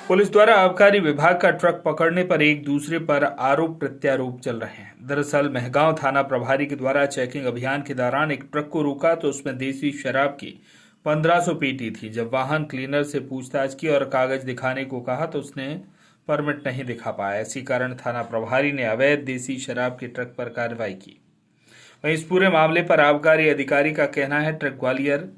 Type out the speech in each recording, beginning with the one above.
Police द्वारा आबकारी विभाग का ट्रक पकड़ने पर एक दूसरे पर आरोप प्रत्यारोप चल रहे हैं। दरअसल मेहगांव थाना प्रभारी के द्वारा चेकिंग अभियान के दौरान एक ट्रक को रोका तो उसमें देसी शराब की 1500 पेटी थी। जब वाहन क्लीनर से पूछताछ की और कागज दिखाने को कहा तो उसने परमिट नहीं दिखा पाया। इसी कारण थाना प्रभारी ने अवैध देसी शराब के ट्रक पर कार्रवाई की। वहीं इस पूरे मामले पर आबकारी अधिकारी का कहना है ट्रक ग्वालियर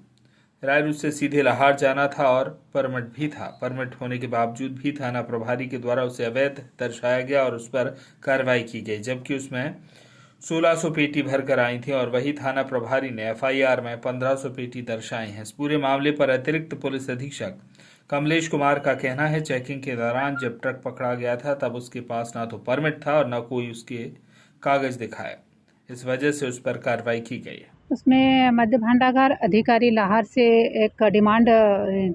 रायपुर से सीधे लाहौर जाना था और परमिट भी था। परमिट होने के बावजूद भी थाना प्रभारी के द्वारा उसे अवैध दर्शाया गया और उस पर कार्रवाई की गई, जबकि उसमें 1600 पेटी भरकर आई थी और वही थाना प्रभारी ने एफआईआर में 1500 पेटी दर्शाई हैं। इस पूरे मामले पर अतिरिक्त पुलिस अधीक्षक कमलेश कुमार का कहना है चेकिंग के दौरान जब ट्रक पकड़ा गया था तब उसके पास न तो परमिट था और न कोई उसके कागज दिखाए। इस वजह से उस पर कार्रवाई की गई है। उसमें मध्य भांडागार अधिकारी लाहौर से एक डिमांड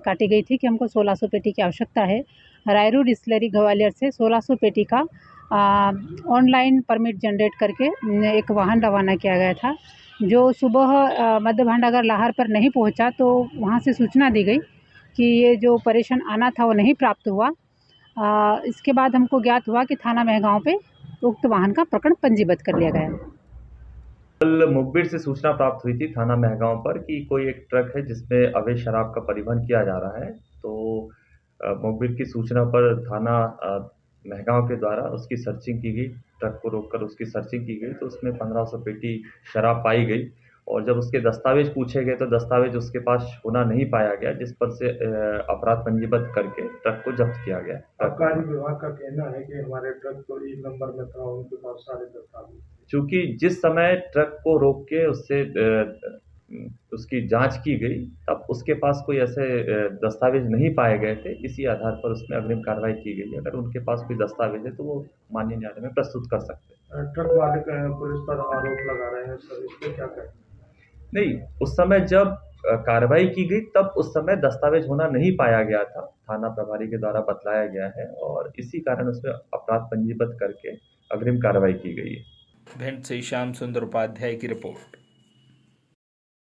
काटी गई थी कि हमको 1600 पेटी की आवश्यकता है। रायरू डिस्टिलरी ग्वालियर से 1600 पेटी का ऑनलाइन परमिट जनरेट करके एक वाहन रवाना किया गया था, जो सुबह मध्य भांडागार लाहौर पर नहीं पहुंचा। तो वहां से सूचना दी गई कि ये जो परेशान आना था वो नहीं प्राप्त हुआ। इसके बाद हमको ज्ञात हुआ कि थाना मेहगांव पे उक्त वाहन का प्रकरण पंजीबद्ध कर लिया गया। कल मुखबिर से सूचना प्राप्त हुई थी थाना मेहगांव पर कि कोई एक ट्रक है जिसमें अवैध शराब का परिवहन किया जा रहा है। तो मुखबिर की सूचना पर थाना मेहगांव के द्वारा उसकी सर्चिंग की गई। ट्रक को रोककर उसकी सर्चिंग की गई तो उसमें 1500 पेटी शराब पाई गई और जब उसके दस्तावेज पूछे गए तो दस्तावेज उसके पास होना नहीं पाया गया, जिस पर से अपराध पंजीबद्ध करके ट्रक को जब्त किया गया। आबकारी विभाग का कहना है कि हमारे ट्रक तो ई नंबर में था, उनके पास सारे दस्तावेज। चूंकि जिस समय ट्रक को रोक के उससे उसकी जांच की गई तब उसके पास कोई ऐसे दस्तावेज नहीं पाए गए थे, इसी आधार पर उसमें अग्रिम कार्रवाई की गई। अगर उनके पास कोई दस्तावेज है तो वो माननीय न्यायालय में प्रस्तुत कर सकते हैं। ट्रक मालिक पुलिस पर आरोप लगा रहे हैं सर, इस पर क्या कहें? नहीं, उस समय जब कार्रवाई की गई तब उस समय दस्तावेज होना नहीं पाया गया था, थाना प्रभारी के द्वारा बतलाया गया है और इसी कारण उसमें अपराध पंजीबद्ध करके अग्रिम कार्रवाई की गई है। भिंड से श्याम सुंदर उपाध्याय की रिपोर्ट।